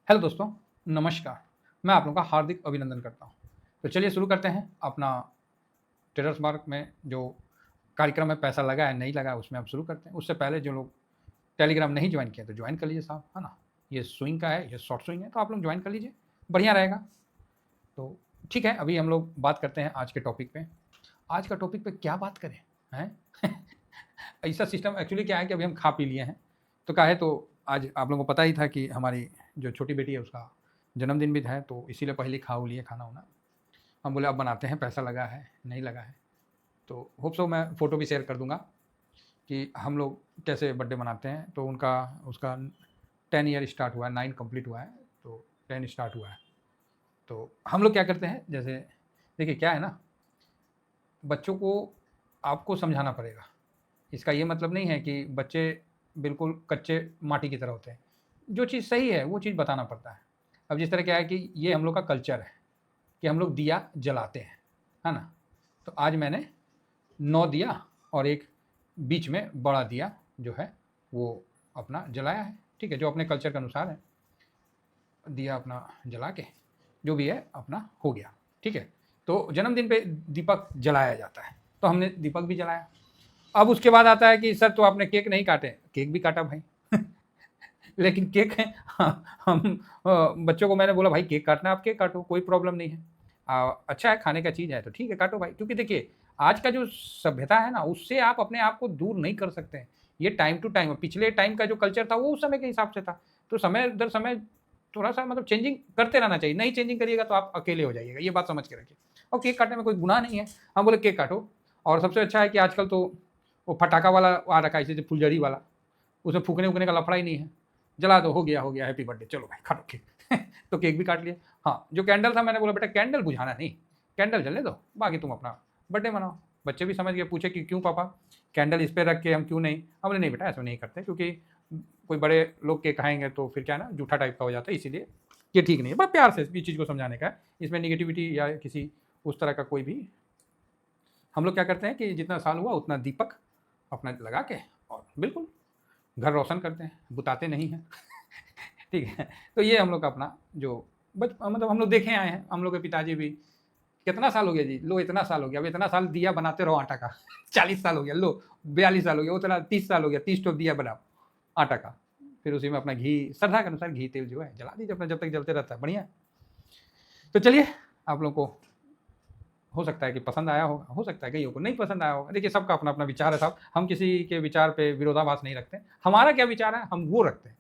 Hello दोस्तों, नमस्कार। मैं आप लोगों का हार्दिक अभिनंदन करता हूँ। तो चलिए शुरू करते हैं अपना ट्रेडर्स मार्क में जो कार्यक्रम में पैसा लगा है, नहीं लगा है, उसमें हम शुरू करते हैं। उससे पहले जो लोग टेलीग्राम नहीं ज्वाइन किए तो ज्वाइन कर लीजिए साहब, है ना? ये स्विंग का है, ये शॉर्ट स्विंग है, तो आप लोग ज्वाइन कर लीजिए, बढ़िया रहेगा। तो ठीक है, अभी हम लोग बात करते हैं आज के टॉपिक पे। आज का टॉपिक पे क्या बात करें, हैं? ऐसा सिस्टम एक्चुअली क्या है कि अभी हम खा पी लिए हैं, तो क्या है, तो आज आप लोगों को पता ही था कि हमारी जो छोटी बेटी है उसका जन्मदिन भी है, तो इसीलिए पहले खा लिए खाना वाना। हम बोले अब बनाते हैं, पैसा लगा है नहीं लगा है, तो होप सो मैं फ़ोटो भी शेयर कर दूंगा कि हम लोग कैसे बर्थडे मनाते हैं। तो उनका उसका 10 ईयर स्टार्ट हुआ है, 9 कंप्लीट हुआ है, तो 10 स्टार्ट हुआ है। तो हम लोग क्या करते हैं, जैसे देखिए क्या है ना, बच्चों को आपको समझाना पड़ेगा। इसका ये मतलब नहीं है कि बच्चे बिल्कुल कच्चे माटी की तरह होते हैं। जो चीज़ सही है वो चीज़ बताना पड़ता है। अब जिस तरह क्या है कि ये हम लोग का कल्चर है कि हम लोग दिया जलाते हैं, है ना? तो आज मैंने 9 दिया और एक बीच में बड़ा दिया जो है वो अपना जलाया है, ठीक है? जो अपने कल्चर के अनुसार है, दिया अपना जला के जो भी है अपना हो गया, ठीक है? तो जन्मदिन पे दीपक जलाया जाता है, तो हमने दीपक भी जलाया। अब उसके बाद आता है कि सर तो आपने केक नहीं काटे। केक भी काटा भाई। लेकिन केक है, हाँ, हम बच्चों को मैंने बोला भाई केक काटना है, आप केक काटो, कोई प्रॉब्लम नहीं है। अच्छा है, खाने का चीज़ है तो ठीक है काटो भाई। क्योंकि देखिए आज का जो सभ्यता है ना, उससे आप अपने आप को दूर नहीं कर सकते हैं। ये टाइम टू टाइम, पिछले टाइम का जो कल्चर था वो उस समय के हिसाब से था। तो समय दर समय थोड़ा-सा मतलब चेंजिंग करते रहना चाहिए। नहीं चेंजिंग करिएगा तो आप अकेले हो जाइएगा, ये बात समझ के रखिए। और केक काटने में कोई गुनाह नहीं है। हम बोले केक काटो। और सबसे अच्छा है कि आजकल तो वो पटाखा वाला आ रखा है, जैसे फुलझड़ी वाला, उसमें फूकने-वूकने का लफड़ा ही नहीं है। जला दो, हो गया हैप्पी बर्थडे, चलो भाई काटो केक। तो केक भी काट लिया। हाँ, जो कैंडल था मैंने बोला बेटा कैंडल बुझाना नहीं, कैंडल जलने दो, बाकी तुम अपना बर्थडे मनाओ। बच्चे भी समझ गए, पूछे कि क्यों पापा कैंडल इस पे रख के हम क्यों नहीं? हम बोले नहीं बेटा ऐसा नहीं करते, क्योंकि कोई बड़े लोग केक खाएँगे तो फिर क्या है ना, जूठा टाइप का हो जाता है, इसीलिए ये ठीक नहीं है। बस प्यार से इस चीज़ को समझाने का है, इसमें नेगेटिविटी या किसी उस तरह का कोई भी। हम लोग क्या करते हैं कि जितना साल हुआ उतना दीपक अपना लगा के और बिल्कुल घर रोशन करते हैं, बुताते नहीं हैं। ठीक है? तो ये हम लोग का अपना जो मतलब हम लोग देखे आए हैं, हम लोग के पिताजी भी। कितना साल हो गया जी? लो इतना साल हो गया, अब इतना साल दिया बनाते रहो आटा का। 40 साल हो गया, लो 42 साल हो गया, उतना 30 साल हो गया, 30 टोप दिया बनाओ आटा का। फिर उसी में अपना घी, श्रद्धा के अनुसार घी तेल जो है जला दीजिए अपना, जब तक जलते रहता है, बढ़िया। तो चलिए, आप लोगों को हो सकता है कि पसंद आया होगा, हो सकता है कईयों को नहीं पसंद आया होगा। देखिए सबका अपना-अपना विचार है साहब, हम किसी के विचार पे विरोधाभास नहीं रखते। हमारा क्या विचार है हम वो रखते हैं,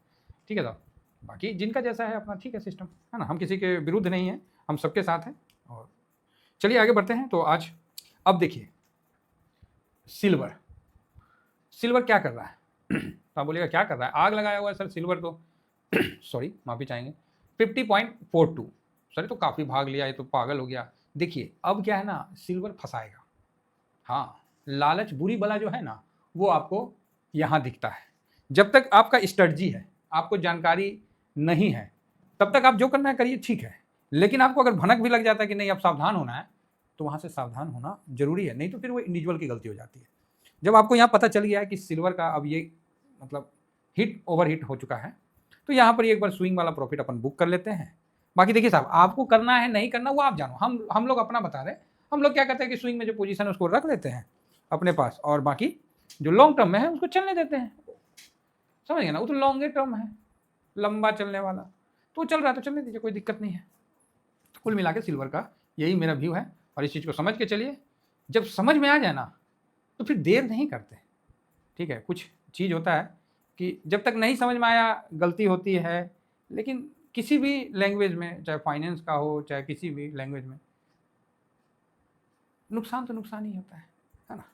ठीक है साहब? बाकी जिनका जैसा है अपना ठीक है सिस्टम, है ना? हम किसी के विरुद्ध नहीं हैं, हम सबके साथ हैं। और चलिए आगे बढ़ते हैं। तो आज अब देखिए सिल्वर, सिल्वर क्या कर रहा है? तो आप बोलिएगा क्या कर रहा है? आग लगाया हुआ है सर सिल्वर तो। सॉरी माफ़ी चाहेंगे। 50.42, सर ये तो काफ़ी भाग लिया, ये तो पागल हो गया। देखिए अब क्या है ना, सिल्वर फँसाएगा। हाँ, लालच बुरी बला जो है ना, वो आपको यहाँ दिखता है। जब तक आपका स्ट्रैटेजी है, आपको जानकारी नहीं है, तब तक आप जो करना है करिए, ठीक है। लेकिन आपको अगर भनक भी लग जाता है कि नहीं अब सावधान होना है, तो वहाँ से सावधान होना ज़रूरी है, नहीं तो फिर वो इंडिविजुअल की गलती हो जाती है। जब आपको यहाँ पता चल गया है कि सिल्वर का अब ये मतलब हिट ओवर हिट हो चुका है, तो यहाँ पर एक बार स्विंग वाला प्रॉफिट अपन बुक कर लेते हैं। बाकी देखिए साहब, आपको करना है नहीं करना वो आप जानो, हम लोग अपना बता रहे हैं। हम लोग क्या करते हैं कि स्विंग में जो पोजीशन है उसको रख लेते हैं अपने पास, और बाकी जो लॉन्ग टर्म में है उसको चलने देते हैं। समझ गए ना, वो तो लॉन्गे टर्म है, लंबा चलने वाला, तो वो चल रहा है तो चलने दीजिए, कोई दिक्कत नहीं है। तो कुल मिला के सिल्वर का यही मेरा व्यू है, और इस चीज़ को समझ के चलिए। जब समझ में आ जाए ना, तो फिर देर नहीं करते, ठीक है? कुछ चीज़ होता है कि जब तक नहीं समझ में आया गलती होती है, लेकिन किसी भी लैंग्वेज में, चाहे फाइनेंस का हो चाहे किसी भी लैंग्वेज में, नुकसान तो नुकसान ही होता है ना?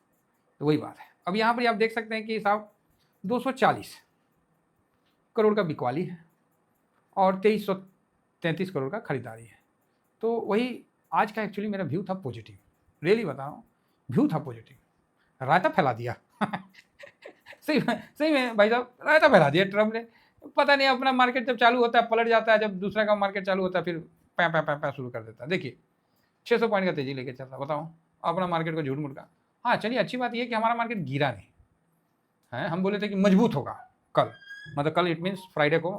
तो वही बात है। अब यहाँ पर आप देख सकते हैं कि साहब 240 करोड़ का बिकवाली है और 2333 करोड़ का खरीदारी है। तो वही आज का एक्चुअली मेरा व्यू था पॉजिटिव, रियली बता रहा हूँ, व्यू था पॉजिटिव। रायता फैला दिया। सही में भाई साहब, रायता फैला दिया ट्रम्प ने। पता नहीं अपना मार्केट जब चालू होता है पलट जाता है, जब दूसरा का मार्केट चालू होता है फिर पैं पैं पैं पैं शुरू कर देता है। देखिए 600 पॉइंट का तेजी लेके चल रहा, बताओ अपना मार्केट को झूठ मूठ का। हाँ चलिए, अच्छी बात यह कि हमारा मार्केट गिरा नहीं है। हम बोले थे कि मजबूत होगा कल, मतलब कल इट मीन्स फ्राइडे को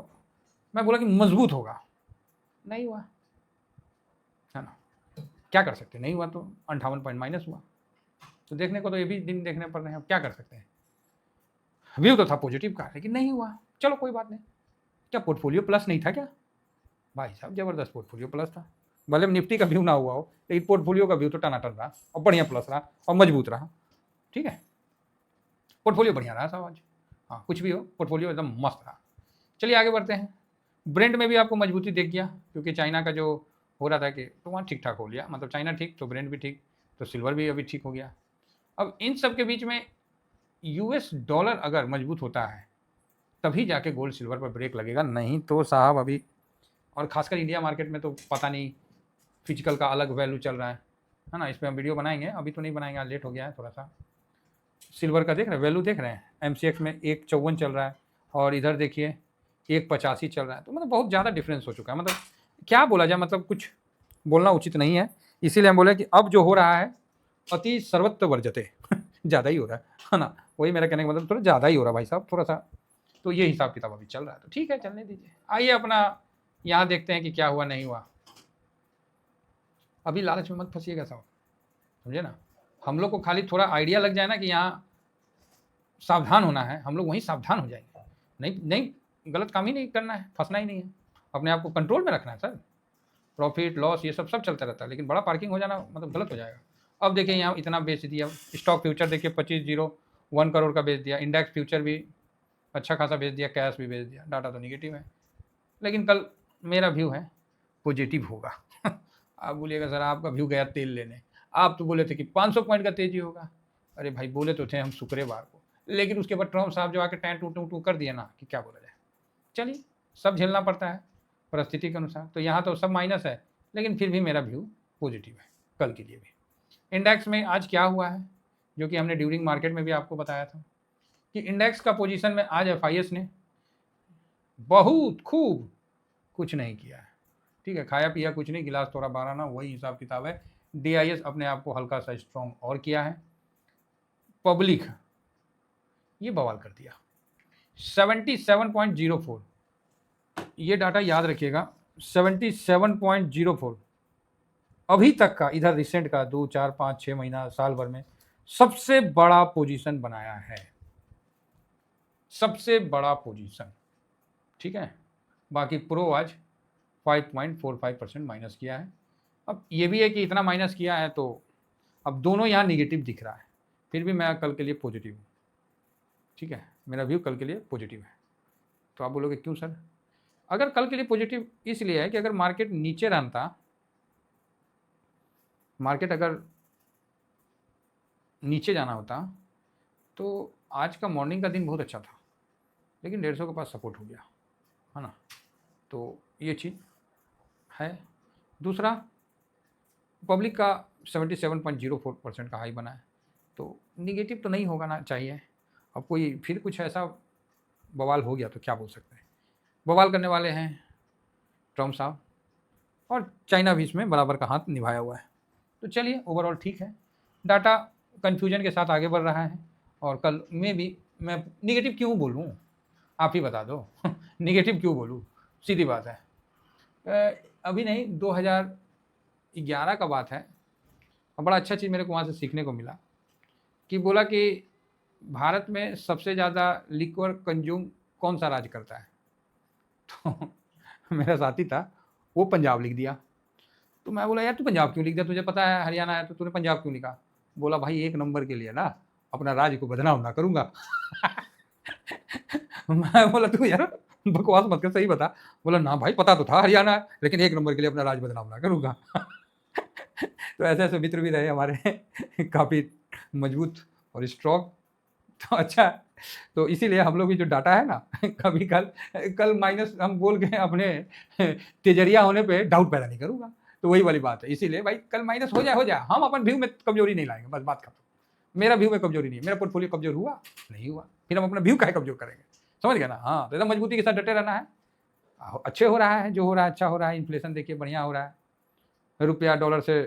मैं बोला कि मजबूत होगा, नहीं हुआ, है ना। क्या कर सकते हैं, नहीं हुआ तो 58 पॉइंट माइनस हुआ। तो देखने को तो ये भी दिन देखने पड़ रहे हैं, अब क्या कर सकते हैं। व्यू तो था पॉजिटिव का, लेकिन नहीं हुआ, चलो कोई बात नहीं। क्या पोर्टफोलियो प्लस नहीं था क्या? भाई साहब जबरदस्त पोर्टफोलियो प्लस था, भले निफ्टी का व्यू ना हुआ हो, लेकिन पोर्टफोलियो का व्यू तो टनाटन रहा और बढ़िया प्लस रहा और मजबूत रहा। ठीक है, पोर्टफोलियो बढ़िया रहा साहब आज। हाँ, कुछ भी हो, पोर्टफोलियो एकदम मस्त रहा। चलिए आगे बढ़ते हैं। ब्रेंड में भी आपको मजबूती दिख गया, क्योंकि चाइना का जो हो रहा था कि तो वहाँ ठीक ठाक हो गया, मतलब चाइना ठीक तो ब्रेंड भी ठीक, तो सिल्वर भी अभी ठीक हो गया। अब इन सब के बीच में यूएस डॉलर अगर मजबूत होता है तभी जाके गोल्ड सिल्वर पर ब्रेक लगेगा, नहीं तो साहब अभी, और खासकर इंडिया मार्केट में तो पता नहीं, फिजिकल का अलग वैल्यू चल रहा है ना। इस पर हम वीडियो बनाएंगे, अभी तो नहीं बनाएंगे, आज लेट हो गया है थोड़ा सा। सिल्वर का देख रहे हैं, वैल्यू देख रहे हैं, एमसीएक्स में 154 चल रहा है और इधर देखिए 185 चल रहा है, तो मतलब बहुत ज़्यादा डिफरेंस हो चुका है। मतलब क्या बोला जाए, मतलब कुछ बोलना उचित नहीं है, इसीलिए हम बोले कि अब जो हो रहा है अति सर्वत्र वर्जते ज़्यादा ही हो रहा है ना। वही मेरा कहने का मतलब, थोड़ा ज़्यादा ही हो रहा है भाई साहब, थोड़ा सा। तो ये हिसाब किताब अभी चल रहा है, तो ठीक है, चलने दीजिए। आइए अपना यहाँ देखते हैं कि क्या हुआ नहीं हुआ। अभी लालच में मत फंसिएगा साहब, समझे ना। हम लोग को खाली थोड़ा आइडिया लग जाए ना कि यहाँ सावधान होना है, हम लोग वहीं सावधान हो जाएंगे। नहीं नहीं, गलत काम ही नहीं करना है, फंसना ही नहीं है, अपने आप को कंट्रोल में रखना है सर। प्रॉफिट लॉस ये सब चलता रहता है, लेकिन बड़ा पार्किंग हो जाना मतलब गलत हो जाएगा। अब देखिए यहाँ इतना बेच दिया, स्टॉक फ्यूचर देखिए 25.01 करोड़ का बेच दिया, इंडेक्स फ्यूचर भी अच्छा खासा बेच दिया, कैश भी बेच दिया। डाटा तो निगेटिव है, लेकिन कल मेरा व्यू है पॉजिटिव होगा आप बोलिएगा सर आपका व्यू गया तेल लेने, आप तो बोले थे कि 500 पॉइंट का तेजी होगा। अरे भाई बोले तो थे हम शुक्रवार को, लेकिन उसके बाद ट्रम्प साहब जो आके टैं टू टू टू कर दिया ना, कि क्या बोला जाए। चलिए, सब झेलना पड़ता है परिस्थिति के अनुसार। तो यहाँ तो सब माइनस है, लेकिन फिर भी मेरा व्यू पॉजिटिव है कल के लिए भी। इंडेक्स में आज क्या हुआ है, जो कि हमने ड्यूरिंग मार्केट में भी आपको बताया था कि इंडेक्स का पोजीशन में आज एफआईएस ने बहुत खूब कुछ नहीं किया है। ठीक है, खाया पिया कुछ नहीं, गिलास थोड़ा बारह ना, वही हिसाब किताब है। डीआईएस अपने आप को हल्का सा स्ट्रॉन्ग और किया है। पब्लिक ये बवाल कर दिया 77.04, ये डाटा याद रखिएगा, 77.04 अभी तक का, इधर रिसेंट का 2, 4, 5, 6 महीना साल भर में सबसे बड़ा पोजीशन बनाया है, सबसे बड़ा पोजीशन। ठीक है, बाकी प्रो आज 5.45% माइनस किया है। अब ये भी है कि इतना माइनस किया है तो अब दोनों यहाँ निगेटिव दिख रहा है, फिर भी मैं कल के लिए पॉजिटिव हूँ। ठीक है, मेरा व्यू कल के लिए पॉजिटिव है। तो आप बोलोगे क्यों सर? अगर कल के लिए पॉजिटिव इसलिए है कि अगर मार्केट नीचे रहता, मार्केट अगर नीचे जाना होता तो आज का मॉर्निंग का दिन बहुत अच्छा था, लेकिन 150 के पास सपोर्ट हो गया, है ना। तो ये चीज़ है। दूसरा, पब्लिक का 77.04% का हाई बना है, तो निगेटिव तो नहीं होगा ना चाहिए। अब कोई फिर कुछ ऐसा बवाल हो गया तो क्या बोल सकते हैं। बवाल करने वाले हैं ट्रम्प साहब, और चाइना भी इसमें बराबर का हाथ निभाया हुआ है। तो चलिए, ओवरऑल ठीक है। डाटा कन्फ्यूजन के साथ आगे बढ़ रहा है, और कल में भी मैं निगेटिव क्यों बोलूँ, आप ही बता दो निगेटिव क्यों बोलूँ, सीधी बात है। अभी नहीं, 2011 का बात है, और बड़ा अच्छा चीज़ मेरे को वहाँ से सीखने को मिला कि बोला कि भारत में सबसे ज़्यादा लिक्वर कंज्यूम कौन सा राज्य करता है। तो मेरा साथी था, वो पंजाब लिख दिया। तो मैं बोला यार तू पंजाब क्यों लिख दिया, तुझे पता है हरियाणा है, तो तूने पंजाब क्यों लिखा? बोला भाई 1 नंबर के लिए ना अपना राज्य को बदनाम ना करूँगा मैं बोला तू यार बकवास मत कर, सही बता। बोला ना भाई पता तो था हरियाणा है, लेकिन 1 नंबर के लिए अपना राज्य बदनाम ना करूँगा तो ऐसे ऐसे मित्र भी रहे हमारे काफ़ी मजबूत और स्ट्रॉन्ग। तो अच्छा, तो इसीलिए हम लोग भी जो डाटा है ना कभी कल माइनस हम बोल के अपने तेजरिया होने पे डाउट पैदा नहीं करूँगा। तो वही वाली बात है, इसीलिए भाई कल माइनस हो जाए, हम अपन व्यू में कमजोरी नहीं लाएंगे, बस बात खत्म। मेरा व्यू में कमजोरी नहीं है, मेरा पोर्टफोलियो कमजोर हुआ नहीं हुआ, फिर हम अपना व्यू काहे कमजोर करेंगे, समझ गया ना। हाँ, तो एकदम मजबूती के साथ डटे रहना है। अच्छे हो रहा है, जो हो रहा है अच्छा हो रहा है, इन्फ्लेशन देखिए बढ़िया हो रहा है, रुपया डॉलर से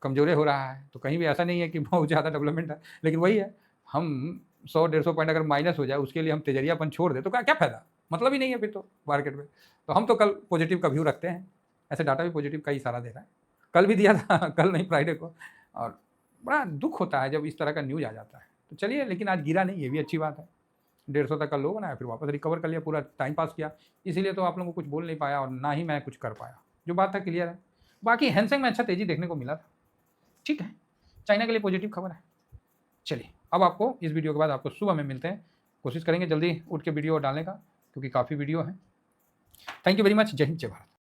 कमजोरे हो रहा है, तो कहीं भी ऐसा नहीं है कि बहुत ज़्यादा डेवलपमेंट है। लेकिन वही है, हम 100-150 पॉइंट अगर माइनस हो जाए उसके लिए हम तेजरियापन छोड़ दें तो क्या फ़ायदा, मतलब ही नहीं है फिर तो मार्केट में। तो हम तो कल पॉजिटिव का व्यू रखते हैं, ऐसे डाटा भी पॉजिटिव का ही इशारा दे रहा है। कल भी दिया था कल नहीं फ्राइडे को, और बड़ा दुख होता है जब इस तरह का न्यूज़ आ जाता है। तो चलिए, लेकिन आज गिरा नहीं, ये भी अच्छी बात है। 150 तक का लो बनाया, फिर वापस रिकवर कर लिया, पूरा टाइम पास किया। इसीलिए तो आप लोगों को कुछ बोल नहीं पाया और ना ही मैं कुछ कर पाया। जो बात था क्लियर है। बाकी हैंगसेंग में अच्छा तेज़ी देखने को मिला था, ठीक है। चाइना के लिए पॉजिटिव खबर है। चलिए, अब आपको इस वीडियो के बाद आपको सुबह में मिलते हैं। कोशिश करेंगे जल्दी उठ के वीडियो डालने का, क्योंकि काफ़ी वीडियो है। Thank you very much. जय हिंद, जय भारत।